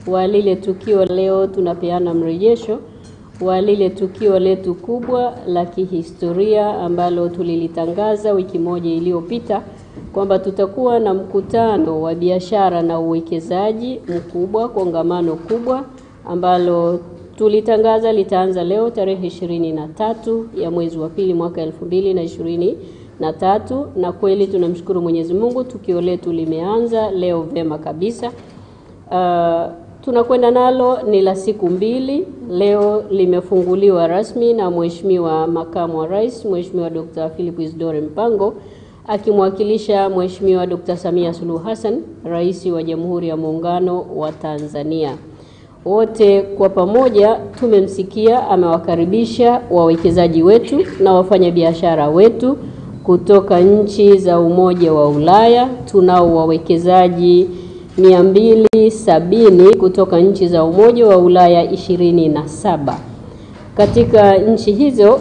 wa lile tukio leo. Tunapeana mrejesho wa lile tukio letu kubwa la kihistoria ambalo tulilitangaza wiki moja iliyopita kwamba tutakuwa na mkutano wa biashara na uwekezaji mkubwa, kongamano kubwa ambalo tulitangaza litaanza leo tarehe 23 ya mwezi wa pili mwaka 2023, na kweli tunamshukuru Mwenyezi Mungu, tukio letu limeanza leo vema kabisa. Tunakwenda nalo ni la siku 2. Leo limefunguliwa rasmi na Mheshimiwa Makamu wa Rais, Mheshimiwa Dr. Philip Isdore Mpango, akimwakilisha Mheshimiwa Dr. Samia Suluhu Hassan, Rais wa Jamhuri ya Muungano wa Tanzania. Wote kwa pamoja tumemsikia, amewakaribisha wawekezaji wetu na wafanyabiashara wetu kutoka nchi za Umoja wa Ulaya. Tunao wawekezaji 270 kutoka nchi za Umoja wa Ulaya 27. Katika nchi hizo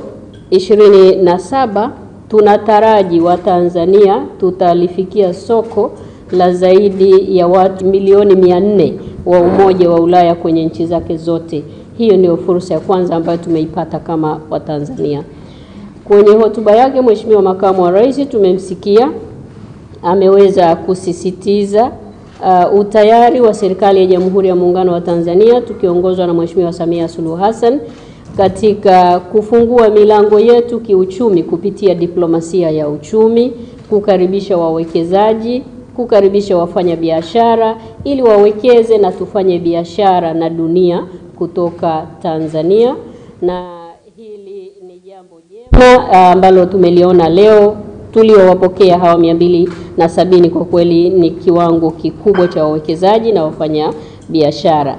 27 tunataraji wa Tanzania tutalifikia soko la zaidi ya watu milioni 400 wa Umoja wa Ulaya kwenye nchi zake zote. Hiyo ndio fursa ya kwanza ambayo tumeipata kama wa Tanzania. Kwenye hotuba yake Mheshimiwa Makamu wa Rais tumemsikia ameweza kusisitiza utayari wa serikali ya Jamhuri ya Muungano wa Tanzania tukiongozwa na Mheshimiwa Samia Suluhu Hassan katika kufungua milango yetu kiuchumi kupitia diplomasia ya uchumi, kukaribisha wawekezaji, kukaribisha wafanya biashara ili wawekeze na tufanye biashara na dunia kutoka Tanzania. Na hili ni jambo jema ambalo tumeliona leo. Tuliowapokea hawa 270 kwa kweli ni kiwango kikubwa cha wawekezaji na wafanya biashara.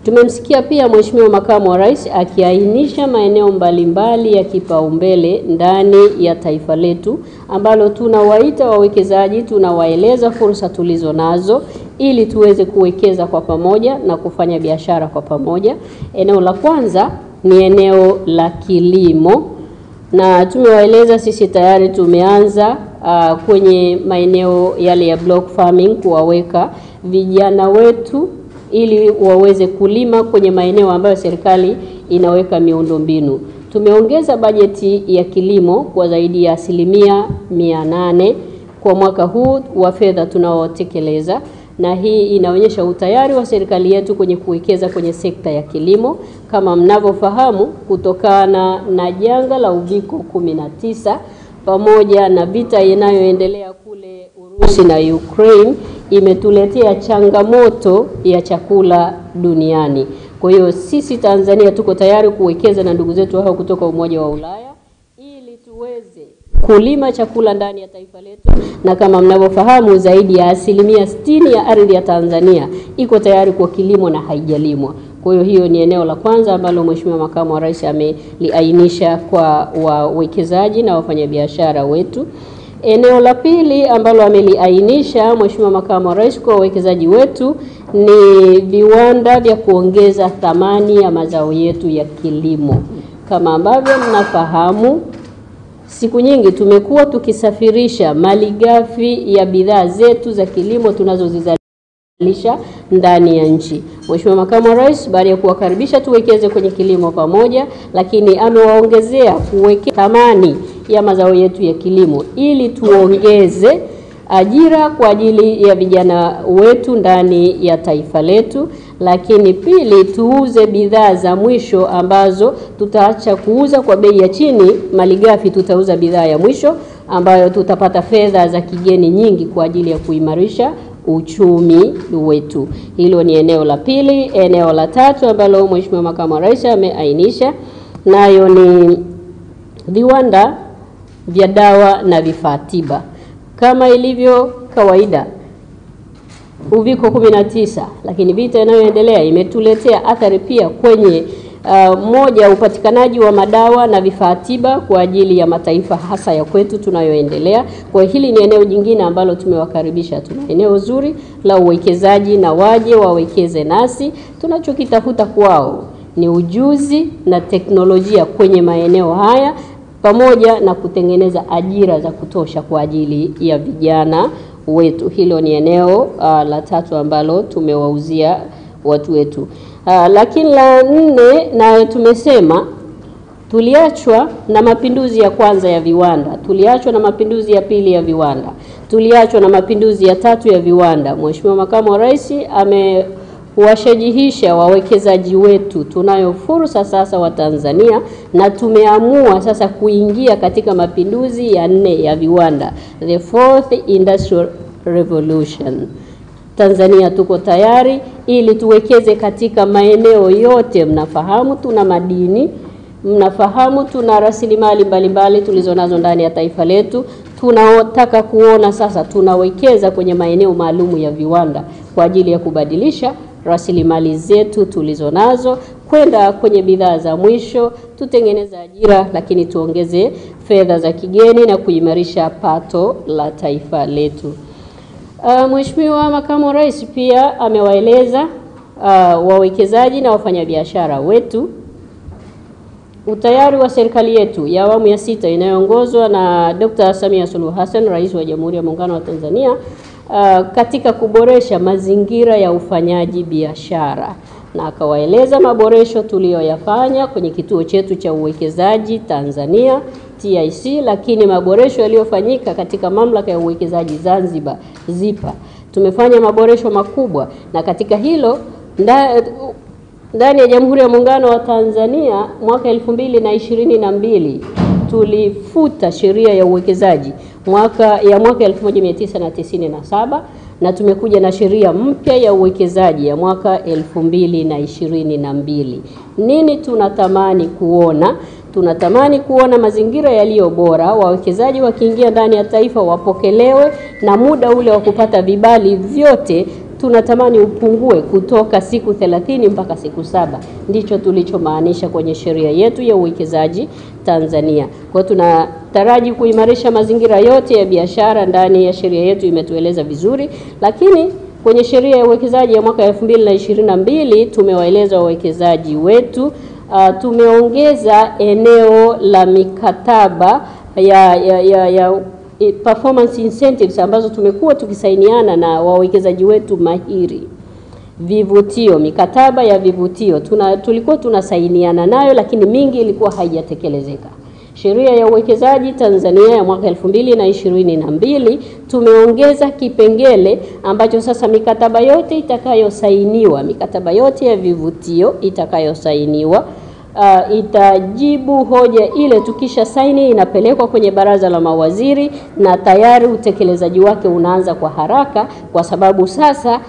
Tumemsikia pia Mheshimiwa Makamu wa Rais akiainisha maeneo mbalimbali ya kipaumbele ndani ya taifa letu ambalo tunawaita wawekezaji, tunawaeleza fursa tulizo nazo ili tuweze kuwekeza kwa pamoja na kufanya biashara kwa pamoja. Eneo la kwanza ni eneo la kilimo, na tumewaeleza sisi tayari tumeanza kwenye maeneo yale ya block farming kuwaweka vijana wetu ili waweze kulima kwenye maeneo ambayo serikali inaweka miundombinu. Tumeongeza bajeti ya kilimo kwa zaidi ya 800% kwa mwaka huu wa fedha tunaotekeleza, na hii inaonyesha utayari wa serikali yetu kwenye kuwekeza kwenye sekta ya kilimo. Kama mnavyofahamu, kutokana na janga la uviko 19 pamoja na vita inayoendelea kule Urusi na Ukraine imetuletea changamoto ya chakula duniani. Kwa hiyo sisi Tanzania tuko tayari kuwekeza na ndugu zetu hao kutoka Umoja wa Ulaya ili tuweze kulima chakula ndani ya taifa letu, na kama mnavyofahamu zaidi ya 60% ya ardhi ya Tanzania iko tayari kwa kilimo na haijalimwa. Kwa hiyo ni eneo la kwanza ambalo Mheshimiwa Makamu wa Rais ameliainisha kwa wawekezaji na wafanyabiashara wetu. Eneo la pili ambalo ameliainisha Mheshimiwa Makamu wa Rais kwa wawekezaji wetu ni viwanda vya kuongeza thamani ya mazao yetu ya kilimo. Kama ambavyo mnafahamu, siku nyingi tumekuwa tukisafirisha malighafi ya bidhaa zetu za kilimo tunazozizalisha ndani ya nchi. Mheshimiwa Makamu wa Rais baada ya kuwakaribisha tuwekeze kwenye kilimo pamoja, lakini amewaongezea kuweka thamani ya mazao yetu ya kilimo ili tuongeze ajira kwa ajili ya vijana wetu ndani ya taifa letu, lakini pili tuuze bidhaa za mwisho ambazo tutaacha kuuza kwa bei ya chini malighafi, tutauza bidhaa ya mwisho ambayo tutapata fedha za kigeni nyingi kwa ajili ya kuimarisha uchumi wetu. Hilo ni eneo la pili. Eneo la tatu ambalo Mheshimiwa Makamu wa Rais ameainisha nayo ni viwanda vya dawa na vifaa tiba. Kama ilivyo kawaida, uviko 19 lakini vita inayoendelea imetuletea athari pia kwenye moja upatikanaji wa madawa na vifaa tiba kwa ajili ya mataifa hasa ya kwetu tunayoendelea. Kwa hili ni eneo jingine ambalo tumewakaribisha. Tuna eneo zuri la uwekezaji na waje wawekeze nasi. Tunachokitafuta kwao ni ujuzi na teknolojia kwenye maeneo haya pamoja na kutengeneza ajira za kutosha kwa ajili ya vijana wetu. Hilo ni eneo la tatu ambalo tumewauzia watu wetu. Lakini la 4 na tumesema tuliachwa na mapinduzi ya kwanza ya viwanda, tuliachwa na mapinduzi ya pili ya viwanda, tuliachwa na mapinduzi ya 3 ya viwanda. Mheshimiwa Makamu wa Rais amewashajihisha wawekezaji wetu. Tunayo fursa sasa wa Tanzania na tumeamua sasa kuingia katika mapinduzi ya 4 ya viwanda, the 4th Industrial Revolution. Tanzania tuko tayari ili tuwekeze katika maeneo yote. Mnafahamu tuna madini, mnafahamu tuna rasilimali mbalimbali tulizonazo ndani ya taifa letu. Tunataka kuona sasa tunawekeza kwenye maeneo maalumu ya viwanda kwa ajili ya kubadilisha rasilimali zetu tulizonazo kwenda kwenye bidhaa za mwisho, tutengeneza ajira, lakini tuongeze fedha za kigeni na kuimarisha pato la taifa letu. Mheshimiwa Makamu wa Rais pia amewaeleza wawekezaji na wafanyabiashara wetu utayari wa serikali yetu ya awamu ya 6 inayoongozwa na Dr. Samia Suluhu Hassan, Rais wa Jamhuri ya Muungano wa Tanzania, katika kuboresha mazingira ya ufanyaji biashara, na akawaeleza maboresho tuliyoyafanya kwenye kituo chetu cha uwekezaji Tanzania TIC, lakini maboresho yaliyofanyika katika mamlaka ya uwekezaji Zanzibar ZIPA. Tumefanya maboresho makubwa, na katika hilo ndani ya Jamhuri ya Muungano wa Tanzania mwaka 2022 tulifuta sheria ya uwekezaji mwaka 1997 na tumekuja na sheria mpya ya uwekezaji ya mwaka 2022. Nini tunatamani kuona? Tunatamani kuona mazingira yaliyo bora, wawekezaji wakiingia ndani ya taifa wapokelewe, na muda ule wa kupata vibali vyote tunatamani upungue kutoka siku 30 mpaka siku 7. Ndicho tulichomaanisha kwenye sheria yetu ya uwekezaji Tanzania. Kwa tunataraji kuimarisha mazingira yote ya biashara ndani ya sheria yetu, imetueleza vizuri. Lakini kwenye sheria ya uwekezaji ya mwaka 2022 tumewaeleza wawekezaji wetu, tumeongeza eneo la mikataba ya performance incentives ambazo tumekuwa tukisainiana na wawekezaji wetu mahiri. Vivutio, mikataba ya vivutio tulikuwa tunasainiana nayo, lakini mingi ilikuwa haijatekelezeka. Sheria ya uwekezaji Tanzania ya mwaka 2022 tumeongeza kipengele ambacho sasa mikataba yote itakayosainiwa, mikataba yote ya vivutio itakayosainiwa itajibu hoja ile tukisha saini, inapelekwa kwenye baraza la mawaziri na tayari utekelezaji wake unaanza kwa haraka, kwa sababu sasa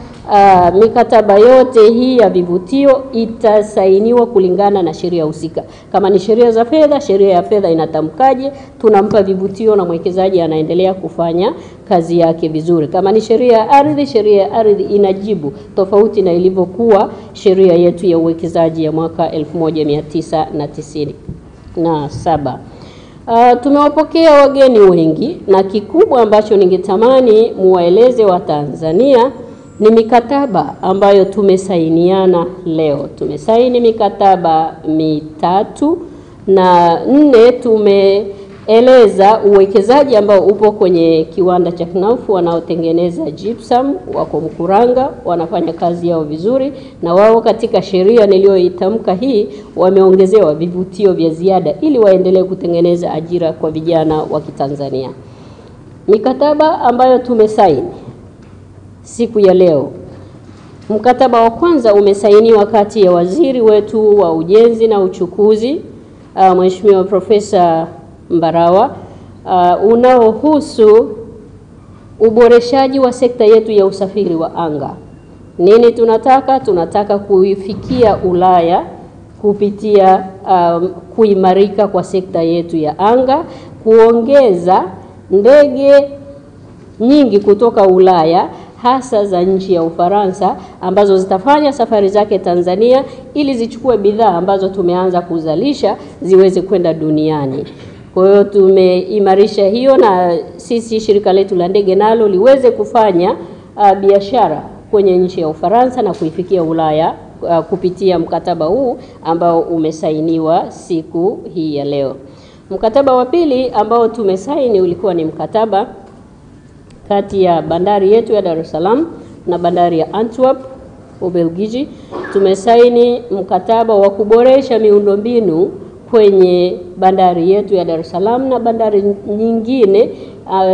mikataba yote hii ya vivutio itasainiwa kulingana na sheria husika. Kama ni sheria za fedha, sheria ya fedha inatamkaje, tunampa vivutio na mwekezaji anaendelea kufanya kazi yake vizuri. Kama ni sheria ya ardhi, sheria ya ardhi inajibu, tofauti na ilivyokuwa sheria yetu ya uwekezaji ya mwaka 1997. Tumewapokea wageni wengi, na kikubwa ambacho ningetamani muwaeleze wa Tanzania ni mikataba ambayo tumesainiana leo. Tumesaini mikataba 3 na 4 tumeeleza uwekezaji ambao upo kwenye kiwanda cha Knauf wanaotengeneza gypsum, wako Mkuranga, wanafanya kazi yao vizuri, na wao katika sheria niliyoitamka hii wameongezewa vivutio vya ziada ili waendelee kutengeneza ajira kwa vijana wa Kitanzania. Mikataba ambayo tumesaini siku ya leo, mkataba wa kwanza umesainiwa kati ya waziri wetu wa ujenzi na uchukuzi Mheshimiwa Profesa Mbarawa, unaohusu uboreshaji wa sekta yetu ya usafiri wa anga. Nini tunataka? Tunataka kuifikia Ulaya kupitia kuimarika kwa sekta yetu ya anga, kuongeza ndege nyingi kutoka Ulaya, hasa za nchi ya Ufaransa, ambazo zitafanya safari zake Tanzania ili zichukue bidhaa ambazo tumeanza kuzalisha ziweze kwenda duniani. Kwa hiyo tumeimarisha hiyo, na sisi shirika letu la ndege nalo liweze kufanya biashara kwenye nchi ya Ufaransa na kuifikia Ulaya kupitia mkataba huu ambao umesainiwa siku hii ya leo. Mkataba wa pili ambao tumesaini ulikuwa ni mkataba kati ya bandari yetu ya Dar es Salaam na bandari ya Antwerp Ubelgiji. Tumesaini mkataba wa kuboresha miundombinu kwenye bandari yetu ya Dar es Salaam na bandari nyingine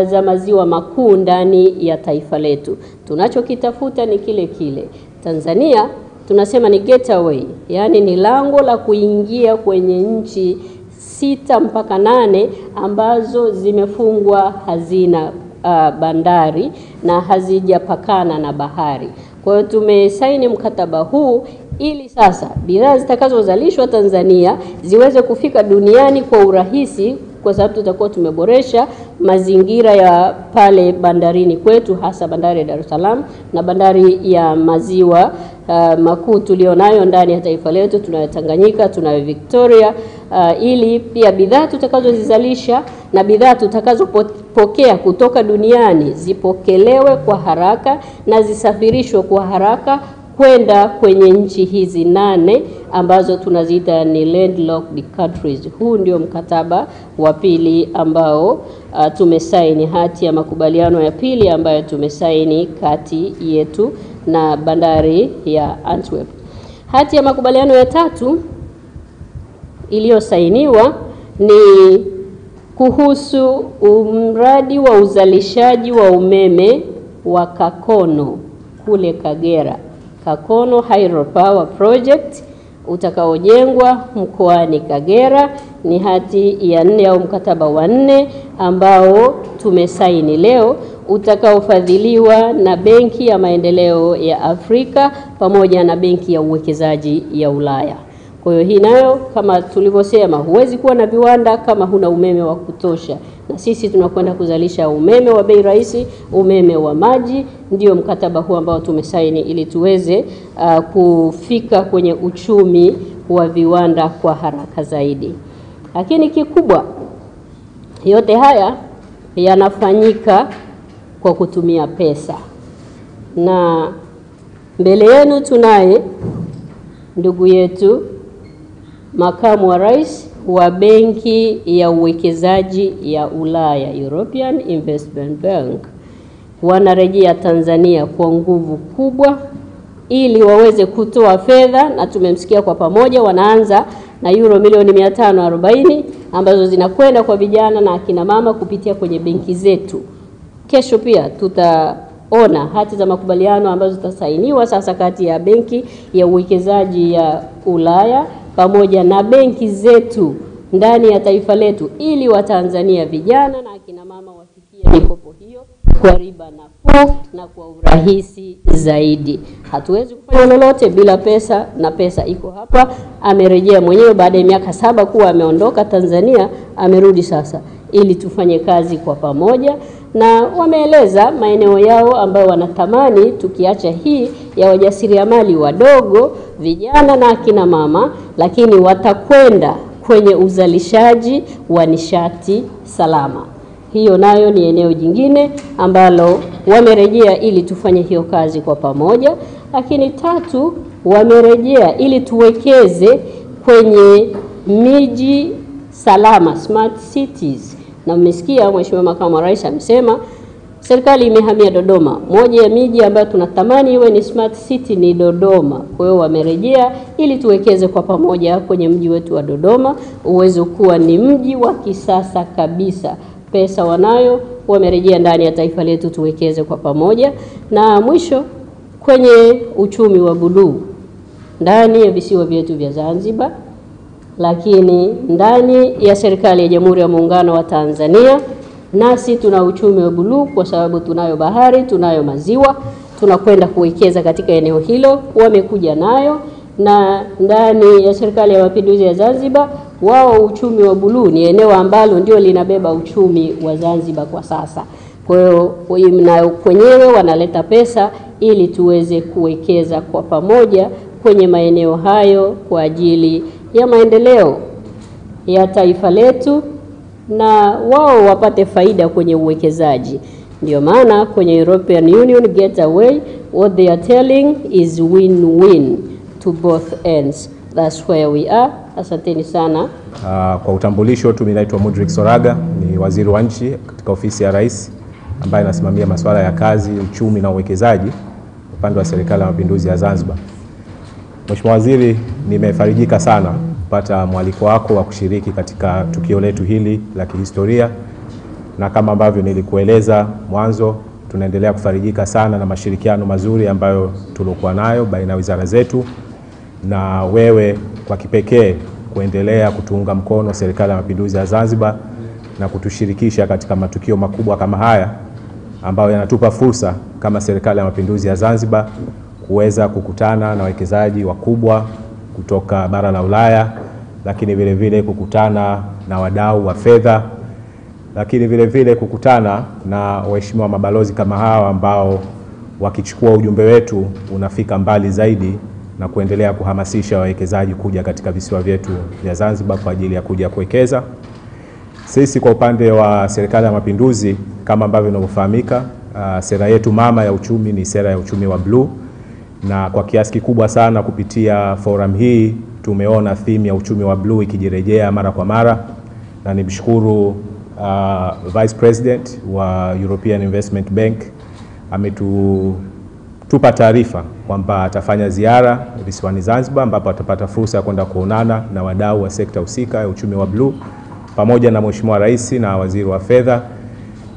za maziwa makuu ndani ya taifa letu. Tunachokitafuta ni kile kile. Tanzania tunasema ni gateway, yani ni lango la kuingia kwenye nchi 6 mpaka 8 ambazo zimefungwa hazina bandari na hazijapakana na bahari. Kwa hiyo tumesaini mkataba huu ili sasa bidhaa zitakazozalishwa Tanzania ziweze kufika duniani kwa urahisi, kwa sababu tutakuwa tumeboresha mazingira ya pale bandarini kwetu, hasa bandari ya Dar es Salaam na bandari ya maziwa makuu tulionayo ndani ya taifa letu. Tunayo Tanganyika, tunayo Victoria, ili pia bidhaa tutakazozizalisha na bidhaa tutakazopokea kutoka duniani zipokelewe kwa haraka na zisafirishwe kwa haraka kwenda kwenye nchi hizi 8 ambazo tunaziita ni landlocked countries. Huu ndio mkataba wa pili ambao tumesaini, hati ya makubaliano ya pili ambayo tumesaini kati yetu na bandari ya Antwerp. Hati ya makubaliano ya tatu iliyosainiwa ni kuhusu mradi wa uzalishaji wa umeme wa Kakono kule Kagera. Kakono Hydropower Project utakaojengwa mkoani Kagera. Ni hati ya 4 au mkataba wa 4 ambao tumesaini leo, utakaofadhiliwa na Benki ya Maendeleo ya Afrika pamoja na Benki ya Uwekezaji ya Ulaya. Kwa hiyo hii nayo, kama tulivyosema, huwezi kuwa na viwanda kama huna umeme wa kutosha, na sisi tunakwenda kuzalisha umeme wa bei rahisi, umeme wa maji. Ndio mkataba huu ambao tumesaini ili tuweze kufika kwenye uchumi wa viwanda kwa haraka zaidi. Lakini kikubwa, yote haya yanafanyika kwa kutumia pesa, na mbele yenu tunaye ndugu yetu makamu wa rais wa Benki ya Uwekezaji ya Ulaya, European Investment Bank. Wanarejea Tanzania kwa nguvu kubwa ili waweze kutoa fedha, na tumemsikia kwa pamoja wanaanza na euro milioni 540 ambazo zinakwenda kwa vijana na akina mama kupitia kwenye benki zetu. Kesho pia tutaona hati za makubaliano ambazo zitasainiwa sasa kati ya Benki ya Uwekezaji ya Ulaya pamoja na benki zetu ndani ya taifa letu, ili Watanzania vijana na akina mama wafikie mikopo hiyo kwa riba nafuu na kwa urahisi zaidi. Hatuwezi kufanya lolote bila pesa, na pesa iko hapa. Amerejea mwenyewe baada ya miaka 7 kuwa ameondoka Tanzania, amerudi sasa ili tufanye kazi kwa pamoja, na wameeleza maeneo yao ambayo wanatamani tukiacha hii ya wajasiriamali wadogo, vijana na akina mama, lakini watakwenda kwenye uzalishaji wa nishati salama. Hiyo nayo ni eneo jingine ambalo wamerejea ili tufanye hiyo kazi kwa pamoja. Lakini 3, wamerejea ili tuwekeze kwenye miji salama, smart cities. Na mmesikia Mheshimiwa Makamu wa Rais amesema serikali imehamia Dodoma. Moja ya miji ambayo tunatamani iwe ni smart city ni Dodoma. Kwa hiyo wamerejea ili tuwekeze kwa pamoja kwenye mji wetu wa Dodoma uweze kuwa ni mji wa kisasa kabisa. Pesa wanayo, wamerejea ndani ya taifa letu tuwekeze kwa pamoja. Na mwisho, kwenye uchumi wa buluu ndani ya visiwa vyetu vya Zanzibar, lakini ndani ya serikali ya Jamhuri ya Muungano wa Tanzania, nasi tuna uchumi wa buluu kwa sababu tunayo bahari, tunayo maziwa, tunakwenda kuwekeza katika eneo hilo. Wamekuja nayo, na ndani ya serikali ya Mapinduzi ya Zanzibar, wao uchumi wa buluu ni eneo ambalo ndio linabeba uchumi wa Zanzibar kwa sasa. Kwa hiyo na kwenyewe wanaleta pesa ili tuweze kuwekeza kwa pamoja kwenye maeneo hayo kwa ajili ya maendeleo ya taifa letu, na wao wapate faida kwenye uwekezaji. Ndio maana kwenye European Union Gateway, what they are telling is win-win to both ends. That's where we are. Asanteni sana. Kwa utambulisho tu, mimi naitwa Mudrik Soraga, ni waziri wa nchi katika ofisi ya Rais ambaye anasimamia masuala ya kazi, uchumi na uwekezaji. upande wa Serikali ya Mapinduzi ya Zanzibar. Mheshimiwa Waziri, nimefarijika sana kupata mwaliko wako wa kushiriki katika tukio letu hili la kihistoria, na kama ambavyo nilikueleza mwanzo, tunaendelea kufarijika sana na mashirikiano mazuri ambayo tulikuwa nayo baina ya wizara zetu, na wewe kwa kipekee kuendelea kutuunga mkono Serikali ya Mapinduzi ya Zanzibar na kutushirikisha katika matukio makubwa kama haya ambayo yanatupa fursa kama Serikali ya Mapinduzi ya Zanzibar kuweza kukutana na wawekezaji wakubwa kutoka bara la Ulaya, lakini vile vile kukutana na wadau wa fedha, lakini vile vile kukutana na waheshimiwa mabalozi kama hawa ambao wakichukua ujumbe wetu unafika mbali zaidi na kuendelea kuhamasisha wawekezaji kuja katika visiwa vyetu vya Zanzibar kwa ajili ya kuja kuwekeza. Sisi kwa upande wa Serikali ya Mapinduzi, kama ambavyo inavyofahamika, sera yetu mama ya uchumi ni sera ya uchumi wa blue, na kwa kiasi kikubwa sana kupitia forum hii tumeona theme ya uchumi wa blue ikijirejea mara kwa mara, na nimshukuru Vice President wa European Investment Bank ametupa taarifa kwamba atafanya ziara visiwani Zanzibar, ambapo atapata fursa ya kwenda kuonana na wadau wa sekta husika ya uchumi wa blue pamoja na Mheshimiwa Rais na Waziri wa Fedha,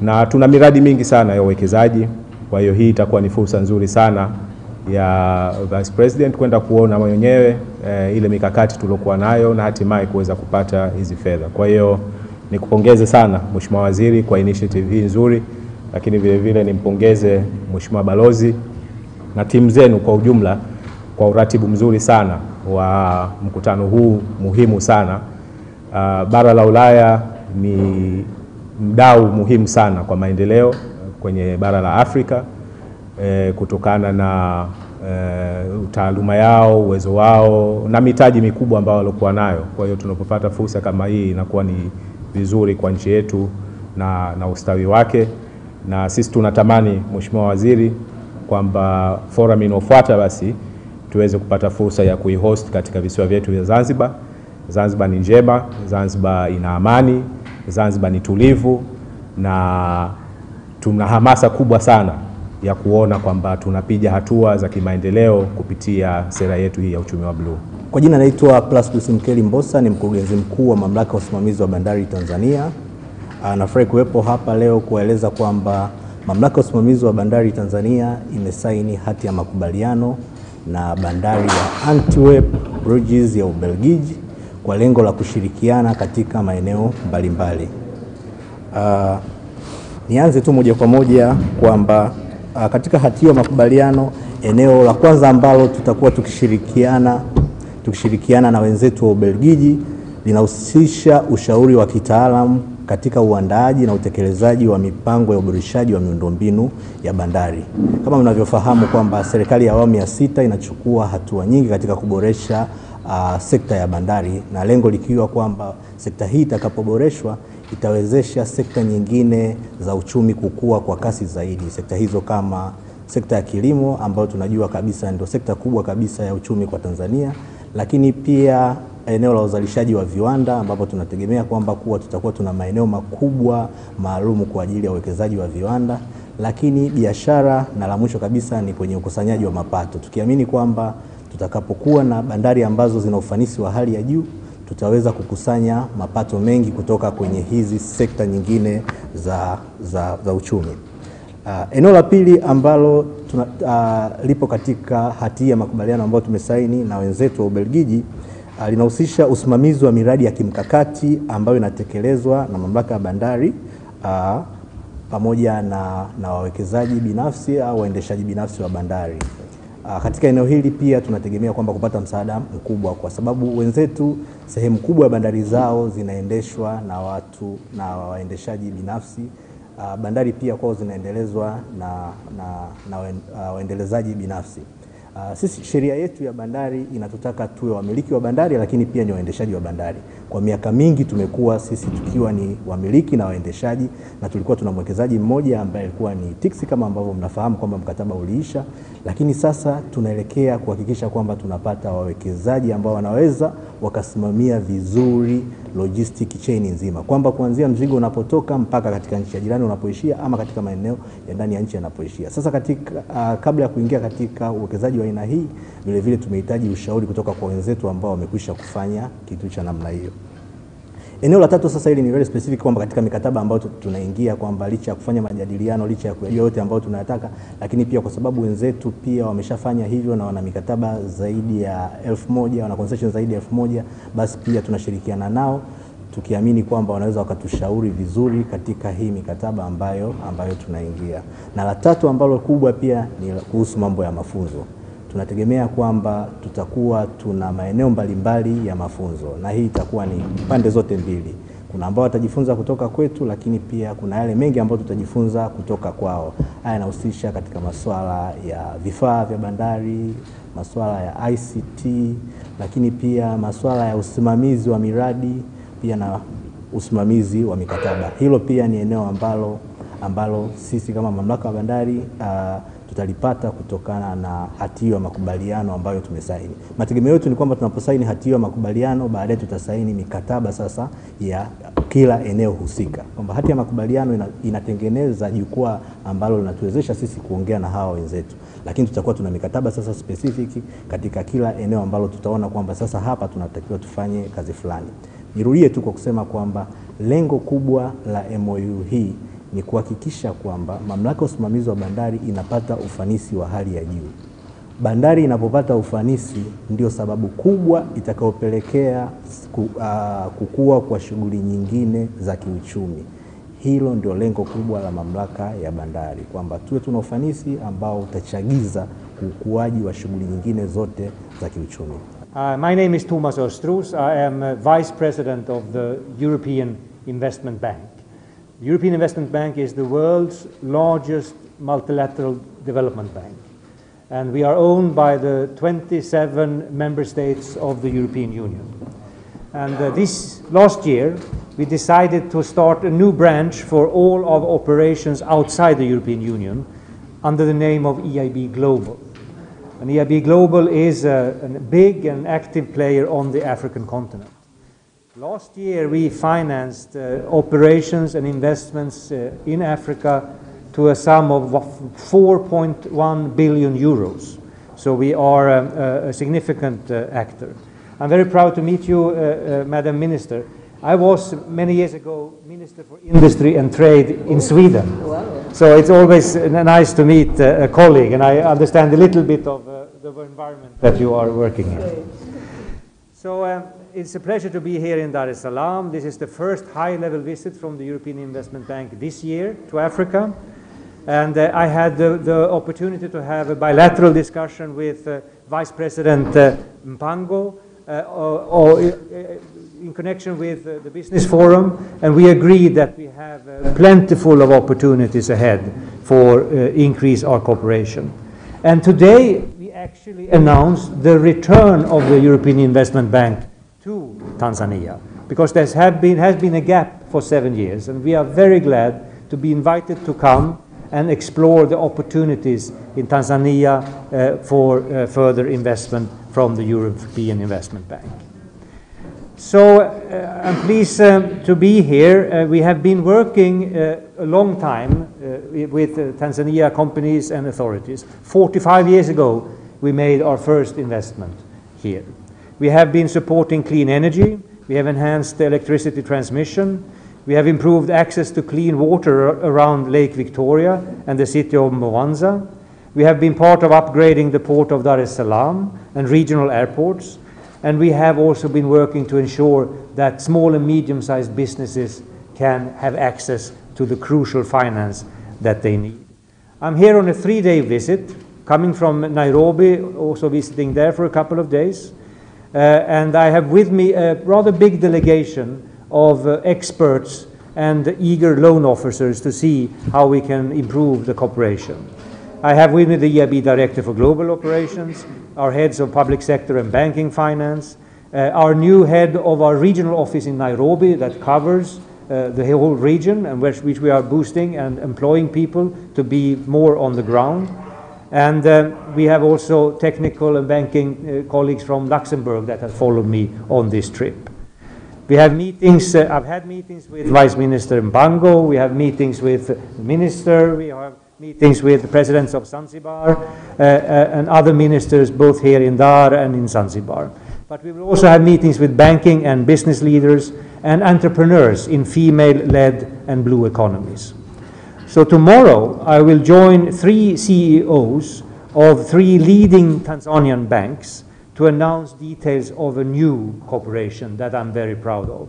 na tuna miradi mingi sana ya uwekezaji. Kwa hiyo hii itakuwa ni fursa nzuri sana ya Vice President kwenda kuona mwenyewe ile mikakati tulokuwa nayo na hatimaye kuweza kupata hizi fedha. Kwa hiyo nikupongeze sana Mheshimiwa Waziri kwa initiative hii nzuri, lakini vile vile nimpongeze Mheshimiwa Balozi na timu zenu kwa ujumla kwa uratibu mzuri sana wa mkutano huu muhimu sana. Bara la Ulaya ni mdau muhimu sana kwa maendeleo kwenye bara la Afrika, kutokana na taaluma yao, uwezo wao na mitaji mikubwa ambayo walikuwa nayo. Kwa hiyo tunapopata fursa kama hii inakuwa ni vizuri kwa nchi yetu na ustawi wake, na sisi tunatamani Mheshimiwa Waziri kwamba forum inofuata basi tuweze kupata fursa ya kuihost katika visiwa vyetu vya Zanzibar. Zanzibar ni njema, Zanzibar ina amani, Zanzibar ni tulivu, na tuna hamasa kubwa sana ya kuona kwamba tunapiga hatua za kimaendeleo kupitia sera yetu hii ya uchumi wa blue. Kwa jina naitwa Plastus Mkeli Mbosa, ni mkurugenzi mkuu wa Mamlaka ya Usimamizi wa Bandari Tanzania. Nafurahi kuwepo hapa leo kueleza kwamba Mamlaka ya Usimamizi wa Bandari Tanzania imesaini hati ya makubaliano na bandari ya Antwerp Bruges ya Ubelgiji kwa lengo la kushirikiana katika maeneo mbalimbali. Nianze tu moja kwa moja kwamba katika hati hiyo makubaliano, eneo la kwanza ambalo tutakuwa tukishirikiana na wenzetu wa Ubelgiji linahusisha ushauri wa kitaalamu katika uandaaji na utekelezaji wa mipango ya uboreshaji wa miundombinu ya bandari. Kama mnavyofahamu kwamba serikali ya awamu ya 6 inachukua hatua nyingi katika kuboresha sekta ya bandari, na lengo likiwa kwamba sekta hii itakapoboreshwa itawezesha sekta nyingine za uchumi kukua kwa kasi zaidi. Sekta hizo kama sekta ya kilimo ambayo tunajua kabisa ndio sekta kubwa kabisa ya uchumi kwa Tanzania, lakini pia eneo la uzalishaji wa viwanda ambapo tunategemea kwamba tutakuwa tuna maeneo makubwa maalum kwa ajili ya uwekezaji wa viwanda, lakini biashara, na la mwisho kabisa ni kwenye ukusanyaji wa mapato, tukiamini kwamba tutakapokuwa na bandari ambazo zina ufanisi wa hali ya juu tutaweza kukusanya mapato mengi kutoka kwenye hizi sekta nyingine za uchumi. Eneo la pili ambalo lipo katika hati ya makubaliano ambayo tumesaini na wenzetu wa Ubelgiji linahusisha usimamizi wa miradi ya kimkakati ambayo inatekelezwa na mamlaka ya bandari pamoja na wawekezaji binafsi au waendeshaji binafsi wa bandari. Katika eneo hili pia tunategemea kwamba kupata msaada mkubwa, kwa sababu wenzetu sehemu kubwa ya bandari zao zinaendeshwa na waendeshaji binafsi. Bandari pia kwao zinaendelezwa na waendelezaji binafsi. Sisi sheria yetu ya bandari inatutaka tuwe wamiliki wa bandari, lakini pia ni waendeshaji wa bandari. Kwa miaka mingi tumekuwa sisi tukiwa ni wamiliki na waendeshaji, na tulikuwa tuna mwekezaji mmoja ambaye alikuwa ni Tiksi, kama ambavyo mnafahamu kwamba mkataba uliisha, lakini sasa tunaelekea kuhakikisha kwamba tunapata wawekezaji ambao wanaweza wakasimamia vizuri logistic chain nzima, kwamba kuanzia mzigo unapotoka mpaka katika nchi ya jirani unapoishia, ama katika maeneo ya ndani ya nchi yanapoishia. Sasa katika kabla ya kuingia katika uwekezaji wa aina hii, vile vile tumehitaji ushauri kutoka kwa wenzetu ambao wamekwisha kufanya kitu cha namna hiyo. Eneo la tatu sasa, hili ni very specific, kwamba katika mikataba ambayo tunaingia, kwamba licha ya kufanya majadiliano, licha ya kujua yote ambayo tunayataka, lakini pia kwa sababu wenzetu pia wameshafanya hivyo na wana mikataba zaidi ya 1000, wana concession zaidi ya 1000, basi pia tunashirikiana nao tukiamini kwamba wanaweza wakatushauri vizuri katika hii mikataba ambayo tunaingia. Na la tatu ambalo kubwa pia ni kuhusu mambo ya mafunzo. Tunategemea kwamba tutakuwa tuna maeneo mbalimbali ya mafunzo, na hii itakuwa ni pande zote mbili. Kuna ambao watajifunza kutoka kwetu, lakini pia kuna yale mengi ambayo tutajifunza kutoka kwao. Haya yanahusisha katika masuala ya vifaa vya bandari, masuala ya ICT, lakini pia masuala ya usimamizi wa miradi, pia na usimamizi wa mikataba. Hilo pia ni eneo ambalo sisi kama mamlaka ya bandari tutalipata kutokana na hati ya makubaliano ambayo tumesaini. Mategemeo yetu ni kwamba tunaposaini hati ya makubaliano, baadaye tutasaini mikataba sasa ya kila eneo husika. Kwamba hati ya makubaliano inatengeneza jukwaa ambalo linatuwezesha sisi kuongea na hawa wenzetu, lakini tutakuwa tuna mikataba sasa specific katika kila eneo ambalo tutaona kwamba sasa hapa tunatakiwa tufanye kazi fulani. Nirudie tu kwa kusema kwamba lengo kubwa la MOU hii ni kuhakikisha kwamba mamlaka ya usimamizi wa bandari inapata ufanisi wa hali ya juu. Bandari inapopata ufanisi ndio sababu kubwa itakayopelekea kukua kwa shughuli nyingine za kiuchumi. Hilo ndio lengo kubwa la mamlaka ya bandari, kwamba tuwe tuna ufanisi ambao utachagiza ukuaji wa shughuli nyingine zote za kiuchumi. My name is Thomas Östros. I am Vice President of the European Investment Bank. The European Investment Bank is the world's largest multilateral development bank, and we are owned by the 27 member states of the European Union. And this last year, we decided to start a new branch for all of operations outside the European Union under the name of EIB Global. And EIB Global is a big and active player on the African continent. Last year we financed operations and investments in Africa to a sum of 4.1 billion euros. So we are a significant actor. I'm very proud to meet you, Madam Minister. I was many years ago Minister for Industry and Trade in Sweden. Wow. So it's always nice to meet a colleague, and I understand a little bit of the environment that you are working in. So it's a pleasure to be here in Dar es Salaam. This is the first high-level visit from the European Investment Bank this year to Africa. And I had the opportunity to have a bilateral discussion with Vice President Mpango in connection with the Business Forum, and we agreed that we have plentiful of opportunities ahead for increase our cooperation. And today we actually announced the return of the European Investment Bank to Tanzania, because there has been a gap for 7 years, and we are very glad to be invited to come and explore the opportunities in Tanzania for further investment from the European Investment Bank. So I'm pleased to be here. We have been working a long time with Tanzania companies and authorities. 45 years ago we made our first investment here. We have been supporting clean energy. We have enhanced electricity transmission. We have improved access to clean water around Lake Victoria and the city of Mwanza. We have been part of upgrading the port of Dar es Salaam and regional airports. And we have also been working to ensure that small and medium-sized businesses can have access to the crucial finance that they need. I'm here on a 3-day visit, coming from Nairobi, also visiting there for a couple of days. And I have with me a rather big delegation of experts and eager loan officers to see how we can improve the cooperation. I have with me the EIB Director for Global Operations, our heads of public sector and banking finance, our new head of our regional office in Nairobi that covers the whole region, and which we are boosting and employing people to be more on the ground. And we have also technical and banking colleagues from Luxembourg that have followed me on this trip. We have meetings, I've had meetings with Vice Minister Mbango, we have meetings with the Minister, we have meetings with the Presidents of Zanzibar and other ministers both here in Dar and in Zanzibar. But we will also have meetings with banking and business leaders and entrepreneurs in female-led and blue economies. So tomorrow I will join 3 CEOs of 3 leading Tanzanian banks to announce details of a new cooperation that I'm very proud of.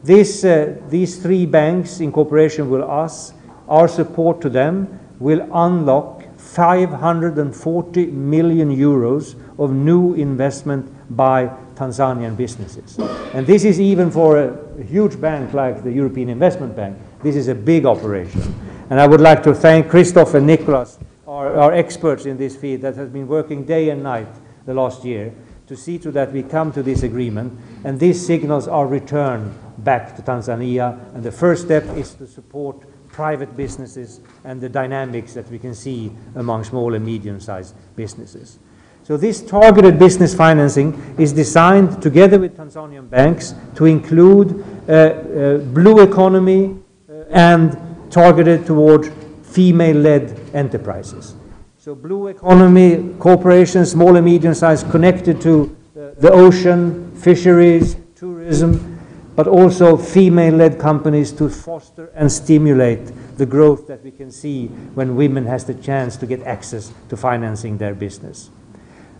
These 3 banks in cooperation with us, our support to them will unlock 540 million euros of new investment by Tanzanian businesses. And this is even for a huge bank like the European Investment Bank, this is a big operation. And I would like to thank Christoph and Nicholas, our experts in this field that has been working day and night the last year to see to that we come to this agreement, and this signals our return back to Tanzania, and the first step is to support private businesses and the dynamics that we can see among small and medium-sized businesses. So this targeted business financing is designed together with Tanzanian banks to include blue economy and targeted toward female-led enterprises. So blue economy corporations, small and medium-sized, connected to the ocean, fisheries, tourism, but also female-led companies to foster and stimulate the growth that we can see when women has the chance to get access to financing their business.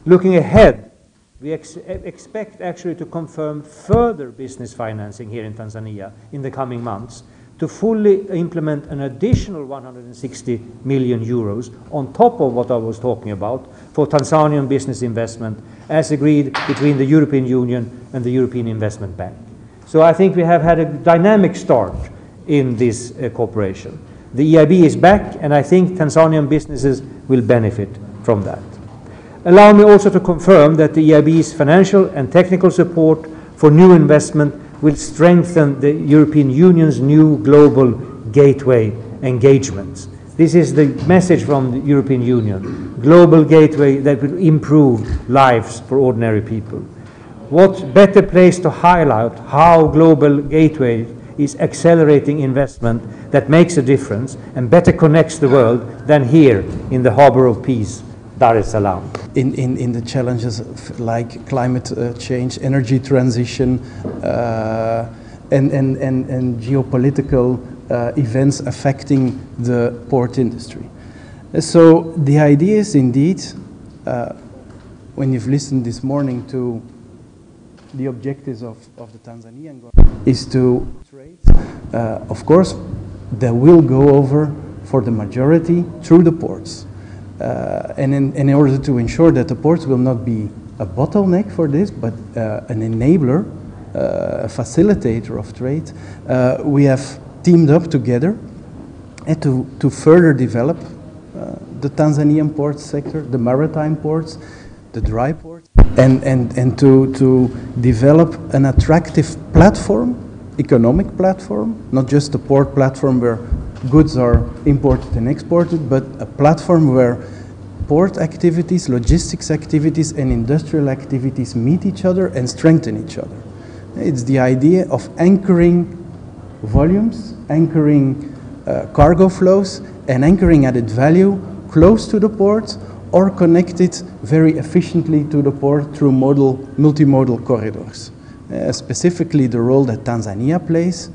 Looking ahead, we expect actually to confirm further business financing here in Tanzania in the coming months to fully implement an additional 160 million euros on top of what I was talking about for Tanzanian business investment as agreed between the European Union and the European Investment Bank. So I think we have had a dynamic start in this cooperation. The EIB is back, and I think Tanzanian businesses will benefit from that. Allow me also to confirm that the EIB's financial and technical support for new investment will strengthen the European Union's new global gateway engagements. This is the message from the European Union, global gateway that will improve lives for ordinary people. What better place to highlight how global gateway is accelerating investment that makes a difference and better connects the world than here in the harbor of peace, Dar es Salaam. In the challenges of, like climate change, energy transition, and geopolitical events affecting the port industry. So the idea is indeed, when you've listened this morning to the objectives of the Tanzanian government, is to trade. Of course, they will go over for the majority through the ports. And in order to ensure that the ports will not be a bottleneck for this, but an enabler, a facilitator of trade, we have teamed up together and to further develop the Tanzanian port sector, the maritime ports, the dry ports, and to develop an attractive platform, economic platform, not just a port platform where goods are imported and exported, but a platform where port activities, logistics activities, and industrial activities meet each other and strengthen each other. It's the idea of anchoring volumes, anchoring cargo flows, and anchoring added value close to the port or connected very efficiently to the port through multimodal corridors. Specifically the role that Tanzania plays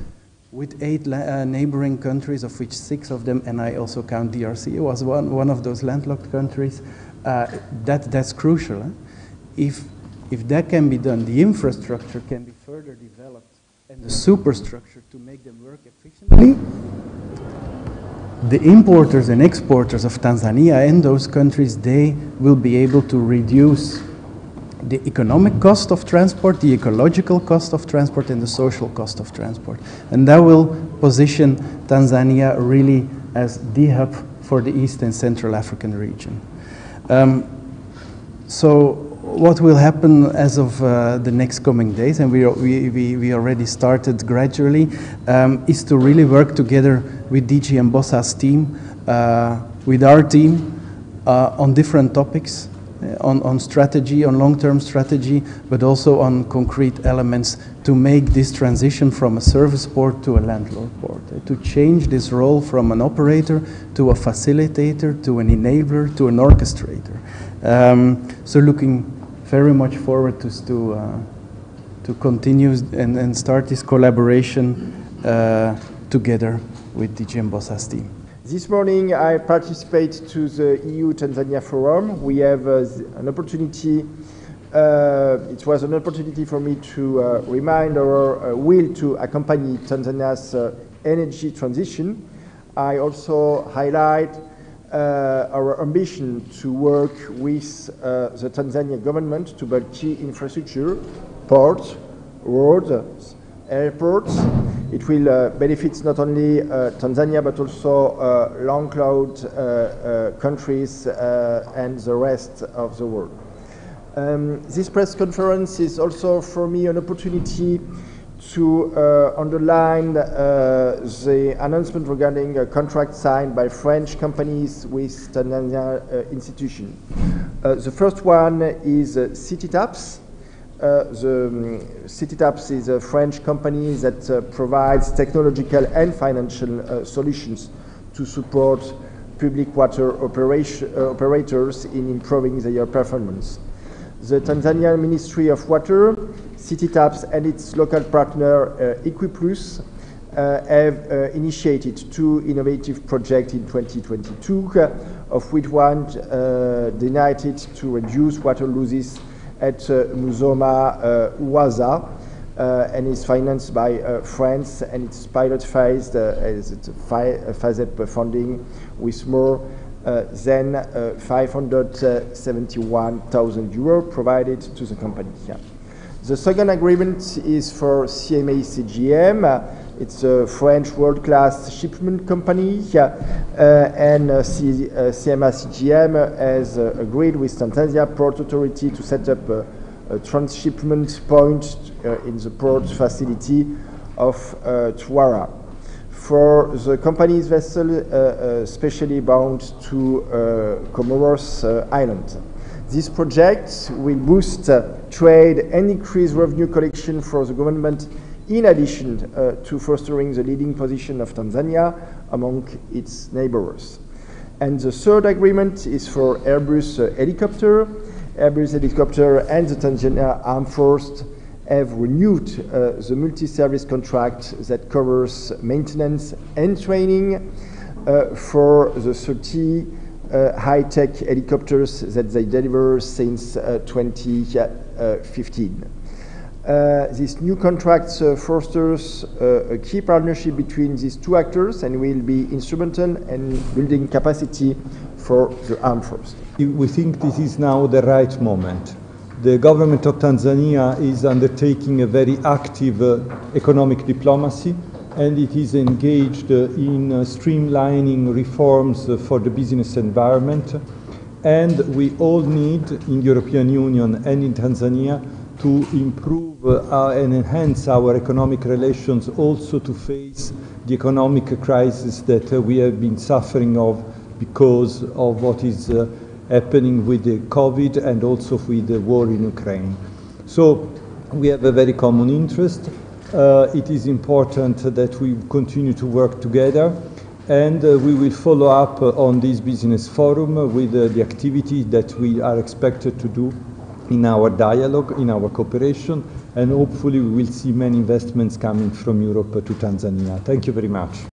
with 8 neighboring countries, of which 6 of them, and I also count DRC, was one of those landlocked countries. That's crucial. If that can be done, the infrastructure can be further developed and the superstructure to make them work efficiently, the importers and exporters of Tanzania and those countries, they will be able to reduce the economic cost of transport, the ecological cost of transport, and the social cost of transport. And that will position Tanzania really as the hub for the East and Central African region. So what will happen as of the next coming days, and we already started gradually, is to really work together with DG and Bossa's team, with our team, on different topics, on strategy, on long-term strategy, but also on concrete elements to make this transition from a service port to a landlord port, to change this role from an operator to a facilitator, to an enabler, to an orchestrator. So looking very much forward to continue and start this collaboration together with DG and Bossa's team. This morning I participate to the EU-Tanzania Forum. We have an opportunity, it was an opportunity for me to remind our will to accompany Tanzania's energy transition. I also highlight our ambition to work with the Tanzanian government to build key infrastructure, ports, roads, airports. It will benefit not only Tanzania but also landlocked countries and the rest of the world. This press conference is also for me an opportunity to underline the announcement regarding a contract signed by French companies with Tanzania institutions. The first one is CityTaps. The CityTaps is a French company that provides technological and financial solutions to support public water operators in improving their performance. The Tanzanian Ministry of Water, CityTaps and its local partner Equiplus have initiated two innovative projects in 2022, of which one designed to reduce water losses at Musoma Uwaza, and is financed by France, and its pilot phase as it's phased funding with more than 571,000 euros provided to the company. The second agreement is for CMA CGM. It's a French world-class shipment company, and CMA CGM has agreed with Tanzania Port Authority to set up a transshipment point in the port facility of Twara for the company's vessel specially bound to Comoros Island. This project will boost trade and increase revenue collection for the government, in addition to fostering the leading position of Tanzania among its neighbors. And the third agreement is for Airbus helicopter. Airbus helicopter and the Tanzania Armed Forces have renewed the multi-service contract that covers maintenance and training for the 30 high-tech helicopters that they deliver since 2015. This new contract fosters a key partnership between these two actors and will be instrumental in building capacity for the armed forces. We think this is now the right moment. The government of Tanzania is undertaking a very active economic diplomacy, and it is engaged in streamlining reforms for the business environment. And we all need, in European Union and in Tanzania, to improve and enhance our economic relations, also to face the economic crisis that we have been suffering of because of what is happening with the COVID and also with the war in Ukraine. So we have a very common interest. It is important that we continue to work together, and we will follow up on this business forum with the activity that we are expected to do in our dialogue, in our cooperation, and hopefully we will see many investments coming from Europe to Tanzania. Thank you very much.